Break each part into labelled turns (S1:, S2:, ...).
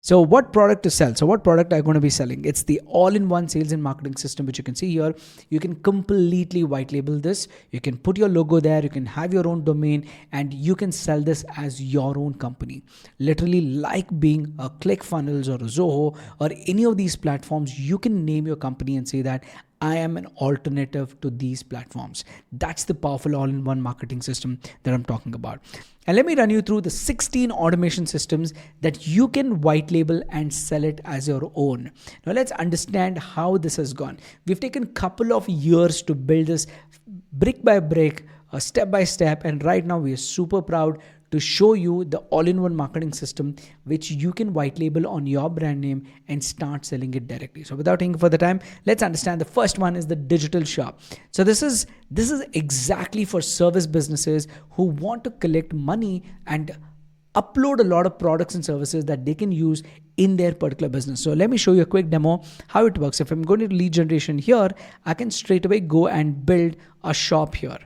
S1: So what product to sell? So what product are you going to be selling? It's the all-in-one sales and marketing system, which you can see here. You can completely white label this. You can put your logo there. You can have your own domain and you can sell this as your own company. Literally like being a ClickFunnels or a Zoho or any of these platforms, you can name your company and say that I am an alternative to these platforms. That's the powerful all-in-one marketing system that I'm talking about. And let me run you through the 16 automation systems that you can white label and sell it as your own. Now let's understand how this has gone. We've taken a couple of years to build this brick by brick, step by step, and right now we are super proud to show you the all-in-one marketing system which you can white label on your brand name and start selling it directly. So without taking further time, let's understand. The first one is the digital shop. So this is exactly for service businesses who want to collect money and upload a lot of products and services that they can use in their particular business. So let me show you a quick demo how it works. If I'm going to lead generation here, I can straight away go and build a shop here.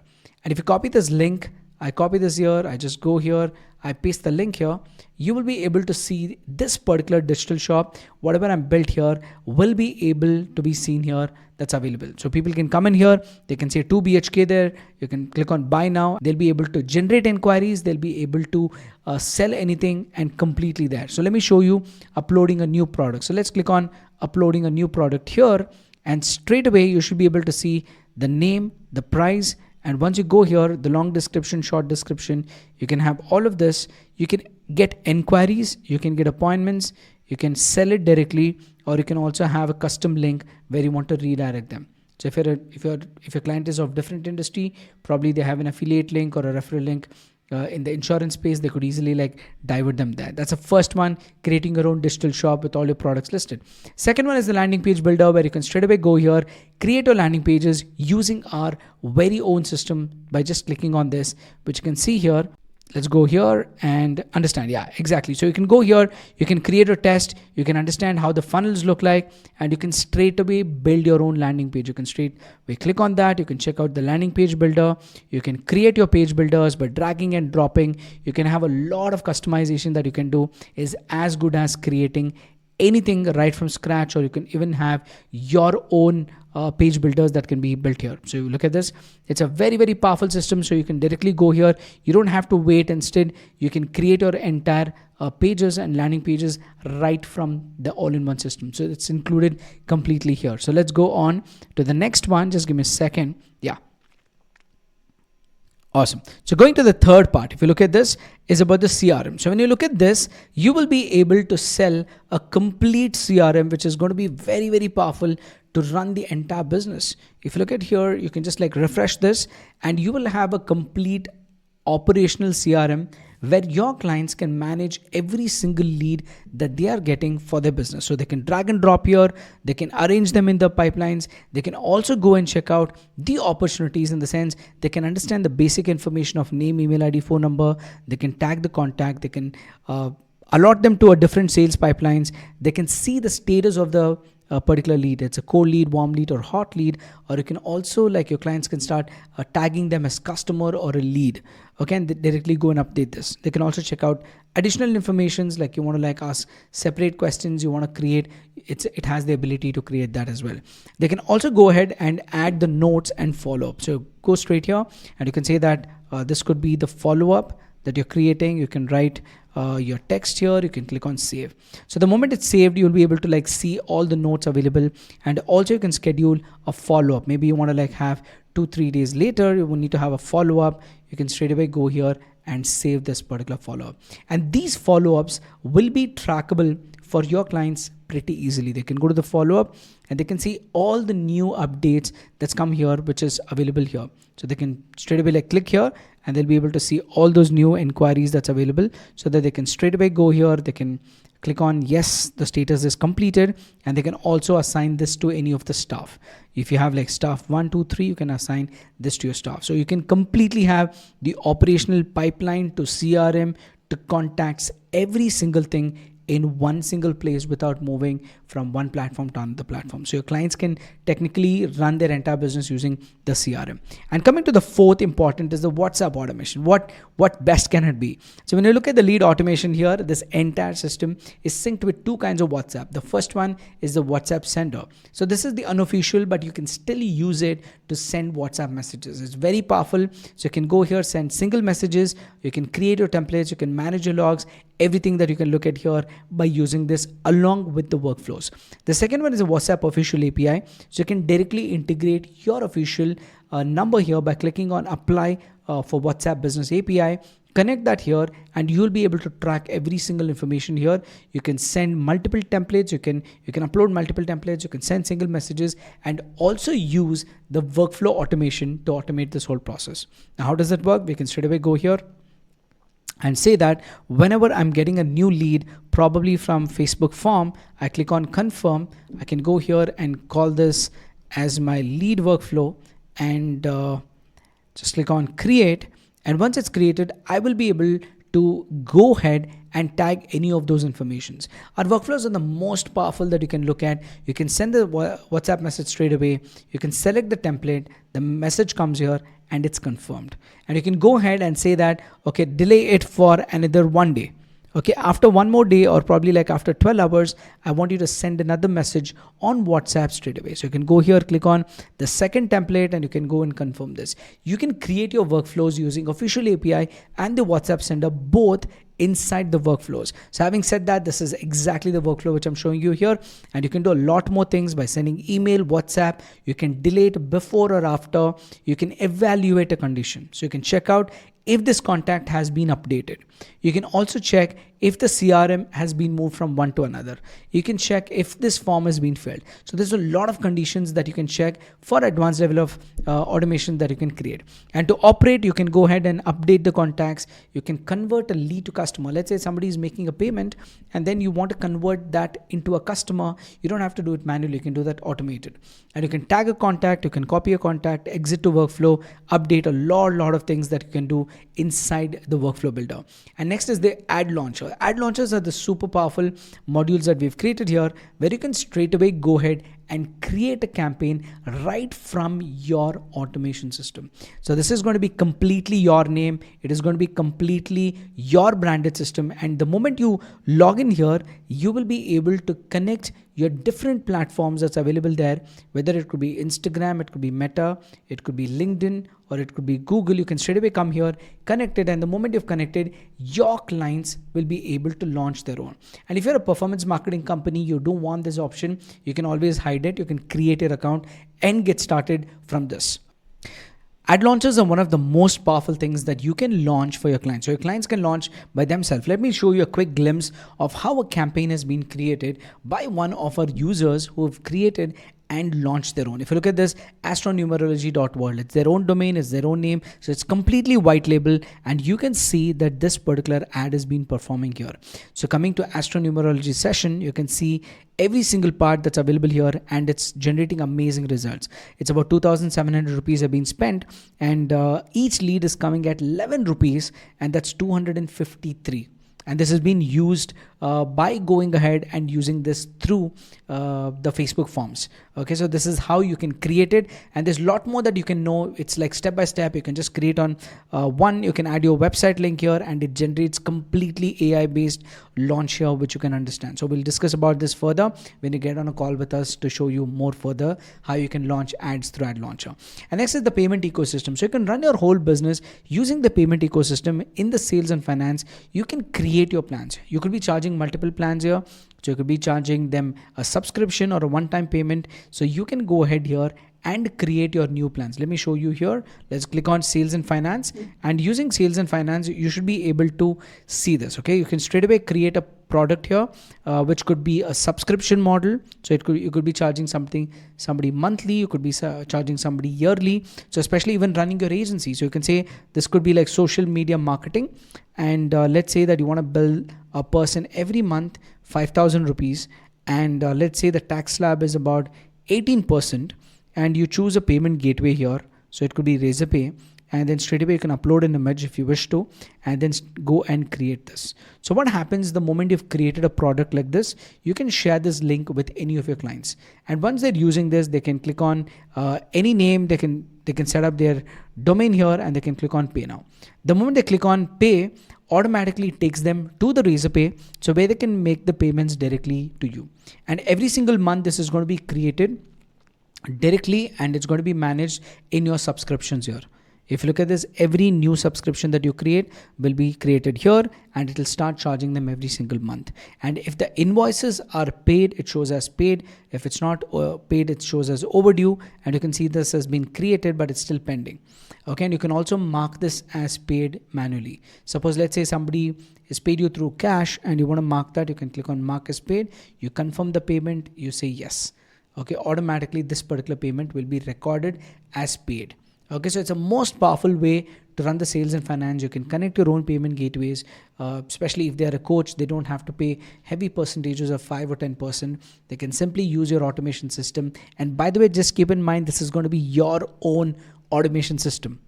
S1: And if you copy this link, I copy this here, I just go here, I paste the link here, you will be able to see this particular digital shop. Whatever I'm built here will be able to be seen here, that's available. So people can come in here, they can say 2 BHK there, you can click on buy now, they'll be able to generate inquiries, they'll be able to sell anything and completely there. So let me show you uploading a new product. So let's click on uploading a new product here and straight away you should be able to see the name, the price, and once you go here, the long description, short description, you can have all of this. You can get inquiries, you can get appointments, you can sell it directly, or you can also have a custom link where you want to redirect them. So if your client is of different industry, probably they have an affiliate link or a referral link. In the insurance space, they could easily like divert them there. That's the first one, creating your own digital shop with all your products listed. Second one is the landing page builder, where you can straight away go here, create your landing pages using our very own system by just clicking on this, which you can see here. Let's go here and understand. Yeah, exactly. So you can go here, you can create a test, you can understand how the funnels look like, and you can straight away build your own landing page. You can straight away click on that. You can check out the landing page builder. You can create your page builders by dragging and dropping. You can have a lot of customization that you can do, is as good as creating anything right from scratch, or you can even have your own page builders that can be built here. So you look at this, it's a very, very powerful system. So you can directly go here. You don't have to wait. Instead, you can create your entire pages and landing pages right from the all-in-one system. So it's included completely here. So let's go on to the next one. Just give me a second. Yeah. Awesome. So going to the third part, if you look at this, is about the CRM. So when you look at this, you will be able to sell a complete CRM, which is going to be very, very powerful to run the entire business. If you look at here, you can just like refresh this and you will have a complete operational CRM where your clients can manage every single lead that they are getting for their business. So they can drag and drop here, they can arrange them in the pipelines, they can also go and check out the opportunities, in the sense they can understand the basic information of name, email ID, phone number, they can tag the contact, they can allot them to a different sales pipelines, they can see the status of the particular lead. It's a cold lead, warm lead, or hot lead. Or you can also, like, your clients can start tagging them as customer or a lead. Okay, and they directly go and update this. They can also check out additional informations, like you want to like ask separate questions you want to create. It has the ability to create that as well. They can also go ahead and add the notes and follow up. So go straight here and you can say that this could be the follow up that you're creating. You can write your text here, you can click on save. So the moment it's saved, you'll be able to like see all the notes available, and also you can schedule a follow-up. Maybe you want to like have 2-3 days later, you will need to have a follow-up. You can straight away go here and save this particular follow-up. And these follow-ups will be trackable for your clients pretty easily. They can go to the follow-up and they can see all the new updates that's come here, which is available here. So they can straight away like click here and they'll be able to see all those new inquiries that's available, so that they can straight away go here. They can click on yes, the status is completed, and they can also assign this to any of the staff. If you have like staff 1, 2, 3, you can assign this to your staff. So you can completely have the operational pipeline to CRM to contacts, every single thing in one single place without moving from one platform to another platform. So your clients can technically run their entire business using the CRM. And coming to the fourth important is the WhatsApp automation. What best can it be? So when you look at the lead automation here, this entire system is synced with two kinds of WhatsApp. The first one is the WhatsApp sender. So this is the unofficial, but you can still use it to send WhatsApp messages. It's very powerful. So you can go here, send single messages, you can create your templates, you can manage your logs, everything that you can look at here by using this along with the workflows. The second one is a WhatsApp official API. So you can directly integrate your official number here by clicking on apply for WhatsApp business API. Connect that here and you'll be able to track every single information here. You can send multiple templates, you can upload multiple templates, you can send single messages, and also use the workflow automation to automate this whole process. Now how does that work? We can straight away go here and say that whenever I'm getting a new lead, probably from Facebook form, I click on confirm. I can go here and call this as my lead workflow and just click on create. And once it's created, I will be able to go ahead and tag any of those informations. Our workflows are the most powerful that you can look at. You can send the WhatsApp message straight away. You can select the template, the message comes here and it's confirmed. And you can go ahead and say that, okay, delay it for another 1 day. Okay, after one more day or probably like after 12 hours, I want you to send another message on WhatsApp straight away. So you can go here, click on the second template and you can go and confirm this. You can create your workflows using official API and the WhatsApp sender both inside the workflows. So having said that, this is exactly the workflow which I'm showing you here, and you can do a lot more things by sending email, WhatsApp. You can delete before or after. You can evaluate a condition. So you can check out if this contact has been updated. You can also check if the CRM has been moved from one to another. You can check if this form has been filled. So there's a lot of conditions that you can check for advanced level of automation that you can create. And to operate, you can go ahead and update the contacts. You can convert a lead to customer. Let's say somebody is making a payment and then you want to convert that into a customer. You don't have to do it manually. You can do that automated. And you can tag a contact, you can copy a contact, exit to workflow, update a lot of things that you can do inside the workflow builder. And next is the ad launcher. Ad launchers are the super powerful modules that we've created here, where you can straight away go ahead and create a campaign right from your automation system. So this is going to be completely your name. It is going to be completely your branded system. And the moment you log in here, you will be able to connect your different platforms that's available there, whether it could be Instagram, it could be Meta, it could be LinkedIn, or it could be Google. You can straight away come here, connect it, and the moment you've connected, your clients will be able to launch their own. And if you're a performance marketing company, you don't want this option, you can always hide it. You can create your account and get started from this. Ad launchers are one of the most powerful things that you can launch for your clients. So your clients can launch by themselves. Let me show you a quick glimpse of how a campaign has been created by one of our users who have created and launch their own. If you look at this, astronumerology.world, it's their own domain, it's their own name, so it's completely white label, and you can see that this particular ad has been performing here. So coming to astronumerology session, you can see every single part that's available here, and it's generating amazing results. It's about 2,700 rupees have been spent, and each lead is coming at 11 rupees, and that's 253. And this has been used by going ahead and using this through the Facebook forms. Okay, so this is how you can create it, and there's a lot more that you can know. It's like step by step. You can just create on one. You can add your website link here, and it generates completely AI based launch here, which you can understand. So we'll discuss about this further when you get on a call with us to show you more further how you can launch ads through ad launcher. And next is the payment ecosystem. So you can run your whole business using the payment ecosystem. In the sales and finance, you can create your plans. You could be charging multiple plans here. So you could be charging them a subscription or a one-time payment. So you can go ahead here and create your new plans. Let me show you here. Let's click on sales and finance, and using sales and finance, you should be able to see this. Okay, you can straight away create a product here, which could be a subscription model. So you could be charging somebody monthly, you could be charging somebody yearly. So especially even running your agency, so you can say this could be like social media marketing, and let's say that you want to bill a person every month 5,000 rupees, and let's say the tax slab is about 18%, and you choose a payment gateway here. So it could be Razorpay, and then straight away you can upload an image if you wish to, and then go and create this. So what happens the moment you've created a product like this, you can share this link with any of your clients, and once they're using this, they can click on any name, they can set up their domain here, and they can click on pay now. The moment they click on pay, automatically takes them to the Razorpay, so where they can make the payments directly to you. And every single month this is going to be created directly, and it's going to be managed in your subscriptions here. If you look at this, every new subscription that you create will be created here, and it will start charging them every single month. And if the invoices are paid, it shows as paid. If it's not paid, it shows as overdue. And you can see this has been created, but it's still pending. Okay, and you can also mark this as paid manually. Suppose let's say somebody is paid you through cash and you want to mark that, you can click on mark as paid, you confirm the payment, you say yes. Okay, automatically this particular payment will be recorded as paid. Okay, so it's a most powerful way to run the sales and finance. You can connect your own payment gateways, especially if they are a coach, they don't have to pay heavy percentages of 5 or 10%. They can simply use your automation system. And by the way, just keep in mind, this is going to be your own automation system.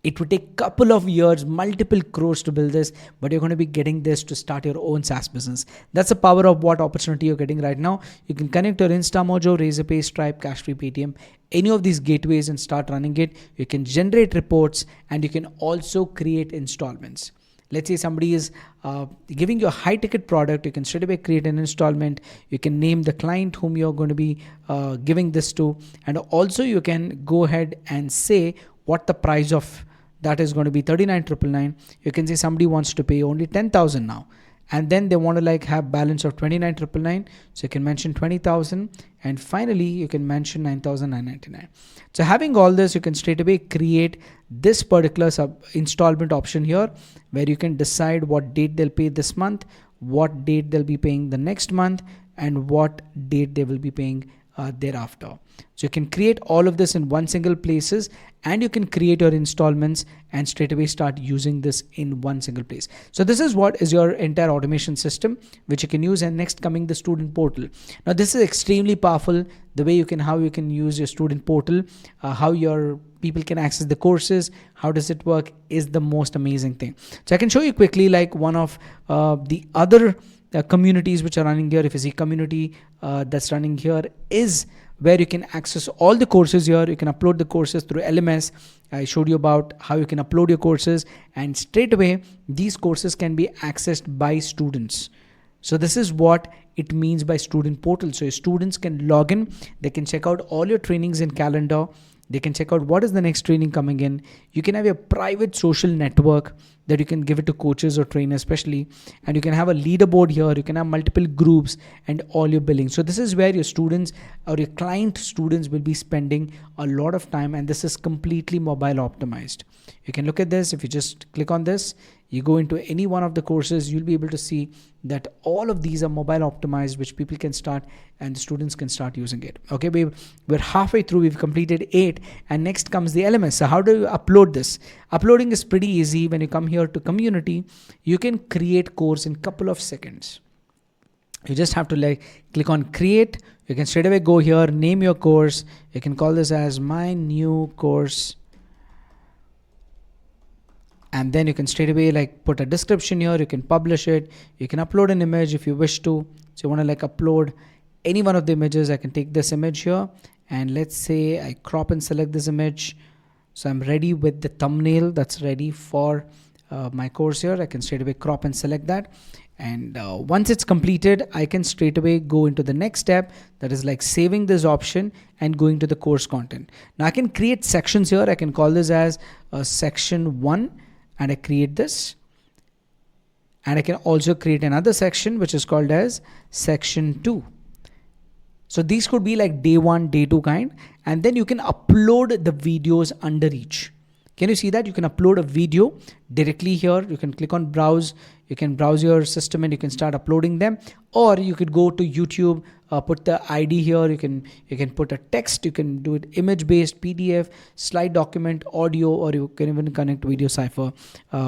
S1: It would take a couple of years, multiple crores to build this, but you're going to be getting this to start your own SaaS business. That's the power of what opportunity you're getting right now. You can connect your InstaMojo, Razorpay, Stripe, Cashfree, Paytm, any of these gateways and start running it. You can generate reports, and you can also create installments. Let's say somebody is giving you a high ticket product, you can straight away create an installment. You can name the client whom you're going to be giving this to. And also you can go ahead and say what the price of that is going to be, 39,999. You can say somebody wants to pay only 10,000 now, and then they want to like have balance of 29,999. So you can mention 20,000, and finally you can mention 9,999. So having all this, you can straight away create this particular installment option here, where you can decide what date they'll pay this month, what date they'll be paying the next month, and what date they will be paying thereafter. So you can create all of this in one single places, and you can create your installments and straight away start using this in one single place. So this is what is your entire automation system, which you can use. And next coming the student portal. Now this is extremely powerful. The way how you can use your student portal, how your people can access the courses, how does it work, is the most amazing thing. So I can show you quickly like one of the other communities which are running here. If you see community that's running here is where you can access all the courses here. You can upload the courses through LMS. I showed you about how you can upload your courses, and straight away these courses can be accessed by students. So this is what it means by student portal. So your students can log in, they can check out all your trainings in calendar. They can check out what is the next training coming in. You can have a private social network that you can give it to coaches or trainers especially. And you can have a leaderboard here. You can have multiple groups and all your billing. So this is where your students or your client students will be spending a lot of time. And this is completely mobile optimized. You can look at this. If you just click on this, you go into any one of the courses, you'll be able to see that all of these are mobile optimized, which people can start and the students can start using it. Okay, we're halfway through. We've completed 8, and next comes the LMS. So how do you upload this? Uploading is pretty easy. When you come here to community, you can create course in couple of seconds. You just have to click on create. You can straight away go here, name your course. You can call this as my new course. And then you can straight away put a description here. You can publish it. You can upload an image if you wish to. So you want to upload any one of the images. I can take this image here, and let's say I crop and select this image. So I'm ready with the thumbnail that's ready for my course here. I can straight away crop and select that. And once it's completed, I can straight away go into the next step, that is saving this option and going to the course content. Now I can create sections here. I can call this as section 1. And I create this, and I can also create another section which is called as section 2. So these could be like day 1, day 2 kind, and then you can upload the videos under each. Can you see that? You can upload a video directly here. You can click on browse, you can browse your system and you can start uploading them, or you could go to YouTube, put the ID here, you can put a text, you can do it image based, PDF, slide document, audio, or you can even connect Video Cipher,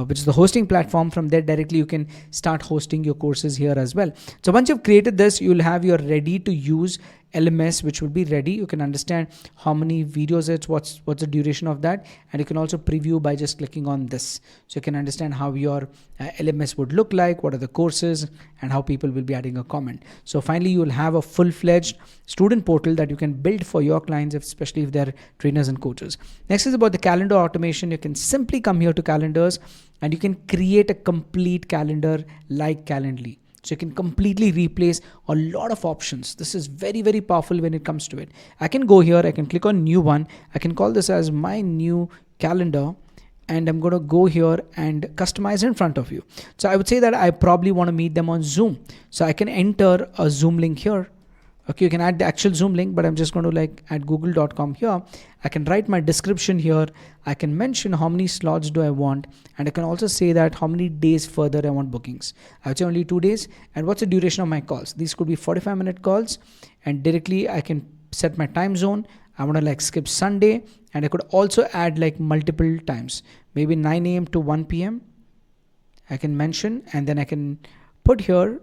S1: which is the hosting platform. From there directly you can start hosting your courses here as well. So once you've created this, you'll have your ready to use LMS, which will be ready. You can understand how many videos it's, what's the duration of that, and you can also preview by just clicking on this. So you can understand how your LMS would look like, what are the courses, and how people will be adding a comment. So finally, you will have a full-fledged student portal that you can build for your clients, especially if they're trainers and coaches. Next is about the calendar automation. You can simply come here to calendars and you can create a complete calendar like Calendly. So you can completely replace a lot of options. This is very, very powerful when it comes to it. I can go here, I can click on new one. I can call this as my new calendar, and I'm going to go here and customize in front of you. So I would say that I probably want to meet them on Zoom. So I can enter a Zoom link here. Okay, you can add the actual Zoom link, but I'm just going to like add google.com here. I can write my description here. I can mention how many slots do I want, and I can also say that how many days further I want bookings. I would say only 2 days. And what's the duration of my calls? These could be 45-minute calls, and directly I can set my time zone. I want to like skip Sunday, and I could also add like multiple times, maybe 9 a.m. to 1 p.m. I can mention, and then I can put here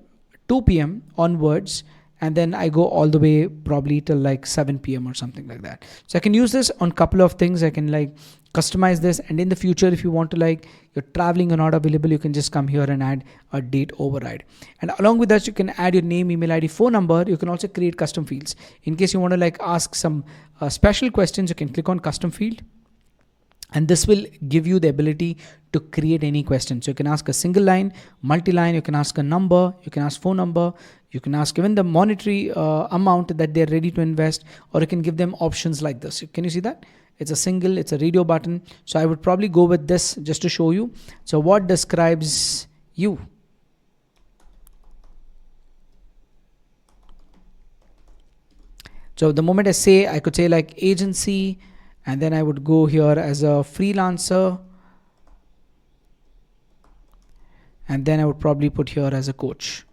S1: 2 p.m. onwards. And then I go all the way probably till like 7 p.m. or something like that. So I can use this on a couple of things. I can like customize this. And in the future, if you want to like, you're traveling or not available, you can just come here and add a date override. And along with that, you can add your name, email ID, phone number. You can also create custom fields. In case you want to like ask some special questions, you can click on custom field. And this will give you the ability to create any question. So you can ask a single line, multi-line, you can ask a number, you can ask phone number, you can ask even the monetary amount that they're ready to invest, or you can give them options like this. Can you see that? It's a single, it's a radio button. So I would probably go with this just to show you. So what describes you? So the moment I say, I could say like agency, and then I would go here as a freelancer, and then I would probably put here as a coach.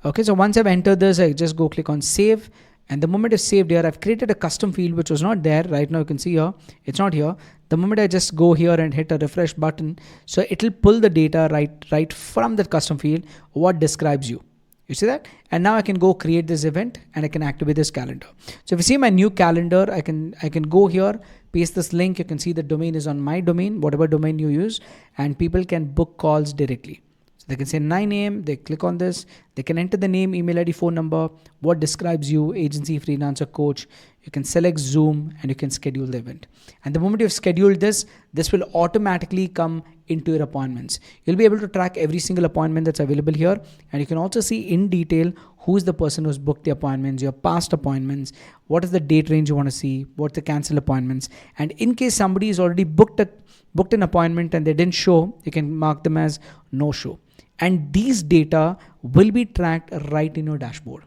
S1: Okay, so once I've entered this, I just go click on save, and the moment it's saved here, I've created a custom field which was not there. Right now you can see here, it's not here. The moment I just go here and hit a refresh button, so it'll pull the data right from that custom field, what describes you. You see that? And now I can go create this event and I can activate this calendar. So if you see my new calendar, I can go here, paste this link. You can see the domain is on my domain, whatever domain you use, and people can book calls directly. So they can say 9 a.m. They click on this. They can enter the name, email ID, phone number, what describes you, agency, freelancer, coach. You can select Zoom and you can schedule the event. And the moment you've scheduled this, this will automatically come into your appointments. You'll be able to track every single appointment that's available here. And you can also see in detail who's the person who's booked the appointments, your past appointments, what is the date range you want to see, what's the cancel appointments. And in case somebody is already booked an appointment and they didn't show, you can mark them as no show. And these data will be tracked right in your dashboard.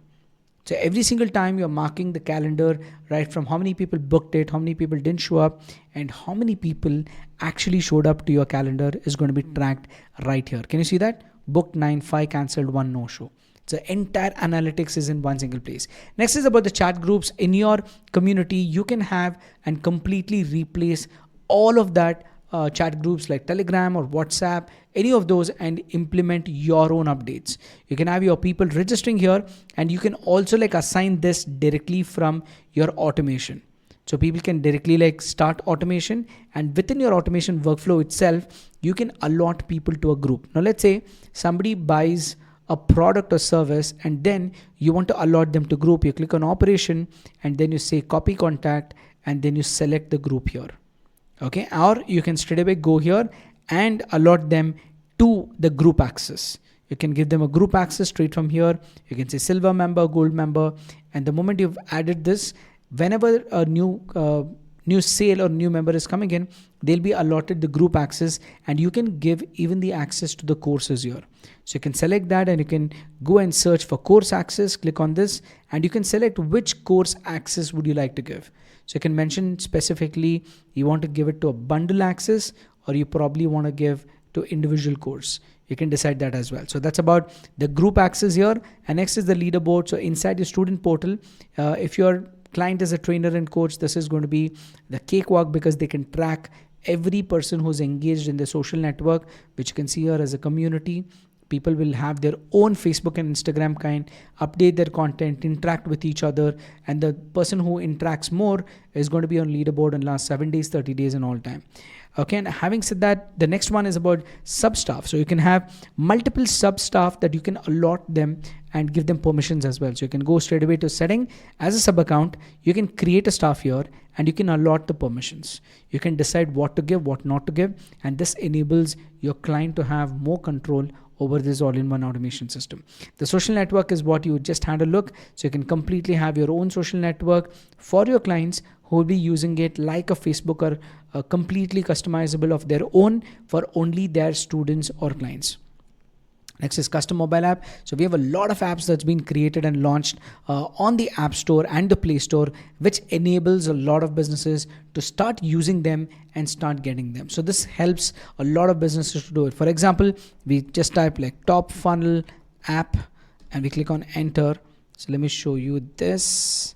S1: So every single time you're marking the calendar, right from how many people booked it, how many people didn't show up, and how many people actually showed up to your calendar is going to be tracked right here. Can you see that? Booked 9, 5 cancelled, 1 no show. So entire analytics is in one single place. Next is about the chat groups. In your community, you can have and completely replace all of that chat groups like Telegram or WhatsApp, any of those, and implement your own updates. You can have your people registering here, and you can also like assign this directly from your automation. So people can directly like start automation, and within your automation workflow itself, you can allot people to a group. Now let's say somebody buys a product or service, and then you want to allot them to group. You click on operation, and then you say copy contact, and then you select the group here. Okay, or you can straight away go here and allot them to the group access. You can give them a group access straight from here. You can say silver member, gold member, and the moment you've added this, whenever a new sale or new member is coming in, they'll be allotted the group access, and you can give even the access to the courses here. So you can select that, and you can go and search for course access, click on this, and you can select which course access would you like to give. So you can mention specifically you want to give it to a bundle access, or you probably want to give to individual course. You can decide that as well. So that's about the group access here. And next is the leaderboard. So inside your student portal, if your client is a trainer and coach, this is going to be the cakewalk because they can track every person who's engaged in the social network, which you can see here as a community. People will have their own Facebook and Instagram kind, update their content, interact with each other, and the person who interacts more is going to be on leaderboard in last 7 days, 30 days, and all time. Okay, and having said that, the next one is about sub-staff. So you can have multiple sub-staff that you can allot them and give them permissions as well. So you can go straight away to setting as a sub-account. You can create a staff here and you can allot the permissions. You can decide what to give, what not to give, and this enables your client to have more control over this all-in-one automation system. The social network is what you just had a look. So you can completely have your own social network for your clients who will be using it like a Facebook or completely customizable of their own for only their students or clients. Next is custom mobile app. So we have a lot of apps that's been created and launched on the App Store and the Play Store, which enables a lot of businesses to start using them and start getting them. So this helps a lot of businesses to do it. For example, we just type like top funnel app and we click on enter. So let me show you this.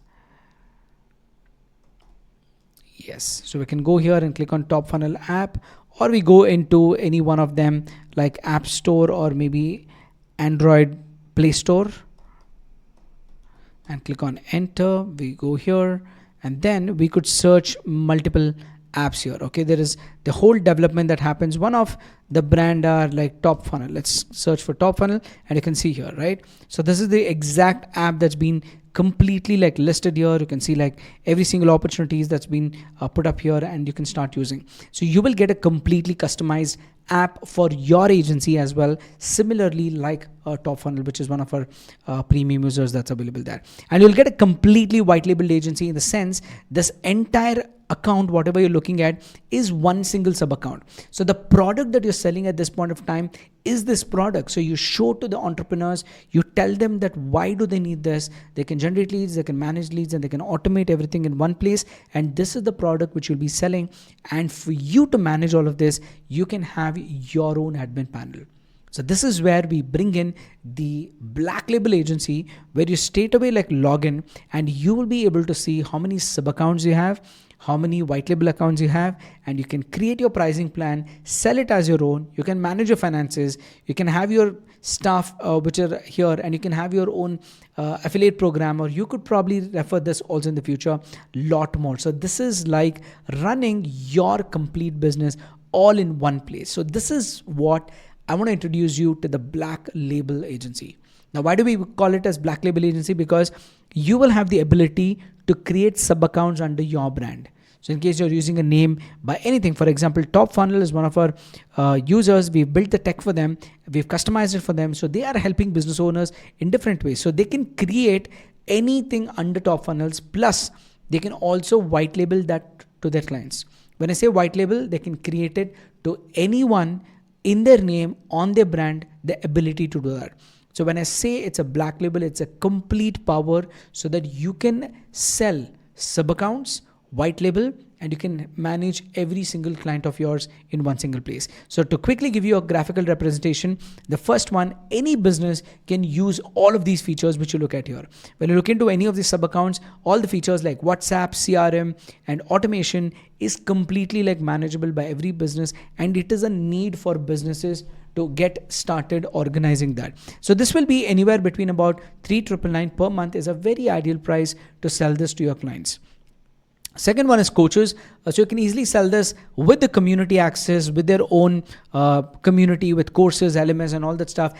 S1: Yes, so we can go here and click on top funnel app, or we go into any one of them like App Store or maybe Android Play Store and click on enter. We go here and then we could search multiple apps here. Okay, there is the whole development that happens. One of the brand are like top funnel. Let's search for top funnel and you can see here, right? So this is the exact app that's been completely like listed here. You can see like every single opportunities that's been put up here and you can start using. So you will get a completely customized app for your agency as well, similarly like top funnel, which is one of our premium users that's available there. And you'll get a completely white labeled agency in the sense this entire account, whatever you're looking at, is one single sub account. So the product that you're selling at this point of time is this product. So you show to the entrepreneurs, you tell them that why do they need this. They can generate leads, they can manage leads, and they can automate everything in one place. And this is the product which you'll be selling. And for you to manage all of this, you can have your own admin panel. So this is where we bring in the black label agency, where you straight away like log in and you will be able to see how many sub accounts you have, how many white label accounts you have, and you can create your pricing plan, sell it as your own. You can manage your finances. You can have your staff which are here, and you can have your own affiliate program, or you could probably refer this also in the future, lot more. So this is like running your complete business all in one place. So this is what I want to introduce you to the black label agency. Now, why do we call it as black label agency? Because you will have the ability to create sub accounts under your brand. So in case you're using a name by anything, for example, Top Funnel is one of our users. We've built the tech for them. We've customized it for them. So they are helping business owners in different ways. So they can create anything under Top Funnels. Plus, they can also white label that to their clients. When I say white label, they can create it to anyone in their name, on their brand, the ability to do that. So when I say it's a black label, it's a complete power so that you can sell sub accounts, white label, and you can manage every single client of yours in one single place. So to quickly give you a graphical representation, the first one, any business can use all of these features which you look at here. When you look into any of these sub accounts, all the features like WhatsApp, CRM, and automation is completely like manageable by every business, and it is a need for businesses to get started organizing that. So this will be anywhere between about $3,999 per month is a very ideal price to sell this to your clients. Second one is coaches. So you can easily sell this with the community access, with their own community, with courses, LMS and all that stuff,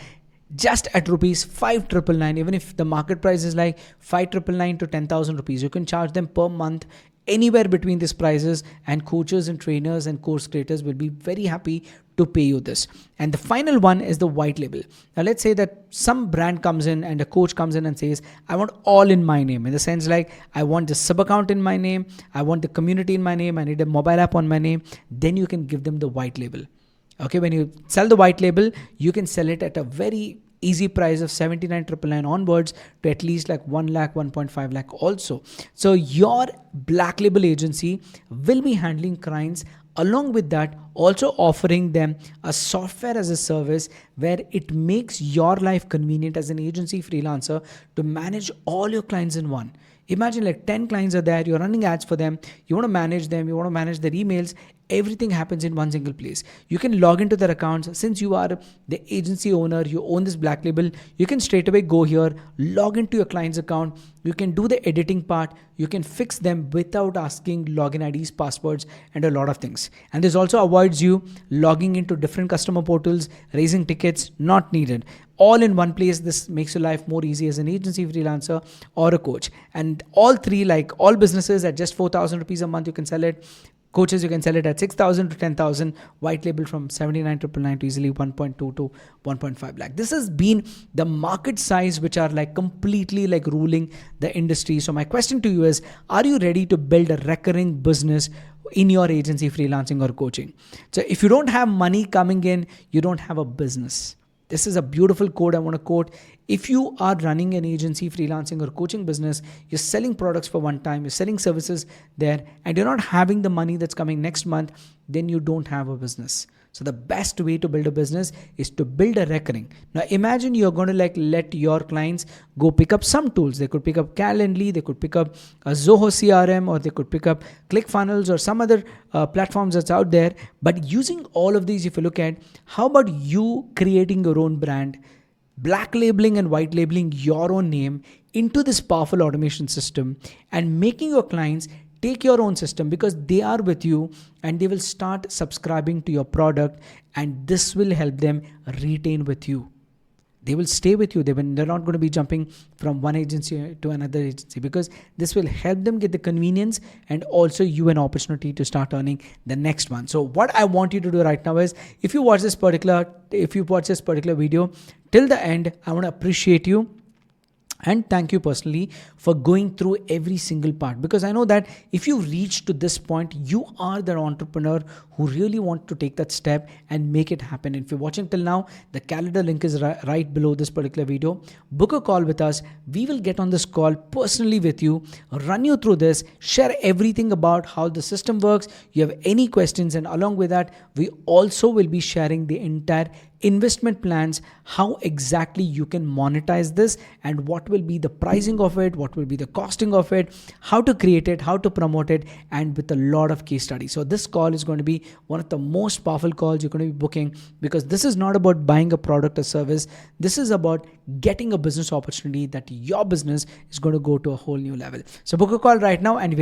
S1: just at rupees 5,999. Even if the market price is like 5,999 to 10,000 rupees, you can charge them per month anywhere between these prices, and coaches and trainers and course creators will be very happy to pay you this. And the final one is the white label. Now let's say that some brand comes in and a coach comes in and says, I want all in my name, in the sense like I want the sub account in my name, I want the community in my name, I need a mobile app on my name. Then you can give them the white label. Okay, when you sell the white label, you can sell it at a very easy price of 79,999 onwards to at least like 1 lakh, 1.5 lakh also. So your black label agency will be handling clients Along with that, also offering them a software as a service where it makes your life convenient as an agency freelancer to manage all your clients in one. Imagine like 10 clients are there, you're running ads for them, you want to manage them, you want to manage their emails, everything happens in one single place. You can log into their accounts. Since you are the agency owner, you own this black label, you can straight away go here, log into your client's account, you can do the editing part, you can fix them without asking login IDs, passwords, and a lot of things. And this also avoids you logging into different customer portals, raising tickets, not needed. All in one place. This makes your life more easy as an agency freelancer or a coach. And all three, like all businesses at just 4,000 rupees a month, you can sell it. Coaches, you can sell it at 6,000 to 10,000. White label from 79,999 to easily 1.2 to 1.5 lakh. This has been the market size which are like completely like ruling the industry. So my question to you is, are you ready to build a recurring business in your agency freelancing or coaching? So if you don't have money coming in, you don't have a business. This is a beautiful quote I want to quote. If you are running an agency, freelancing or coaching business, you're selling products for one time, you're selling services there, and you're not having the money that's coming next month, then you don't have a business. So the best way to build a business is to build a recurring. Now imagine you're going to like let your clients go pick up some tools. They could pick up Calendly, they could pick up a Zoho CRM, or they could pick up ClickFunnels or some other platforms that's out there. But using all of these, if you look at, how about you creating your own brand, black labeling and white labeling your own name into this powerful automation system and making your clients take your own system, because they are with you and they will start subscribing to your product, and this will help them retain with you. They will stay with you. They're not going to be jumping from one agency to another agency, because this will help them get the convenience and also you an opportunity to start earning the next one. So what I want you to do right now is, if you watch this particular video till the end, I want to appreciate you and thank you personally for going through every single part, because I know that if you reach to this point, you are the entrepreneur who really want to take that step and make it happen. If you're watching till now, the calendar link is right below this particular video. Book a call with us. We will get on this call personally with you, run you through this, share everything about how the system works. You have any questions, and along with that, we also will be sharing the entire investment plans, how exactly you can monetize this, and what will be the pricing of it, what will be the costing of it, how to create it, how to promote it, and with a lot of case studies. So this call is going to be one of the most powerful calls you're going to be booking, because this is not about buying a product or service. This is about getting a business opportunity that your business is going to go to a whole new level. So book a call right now, and we're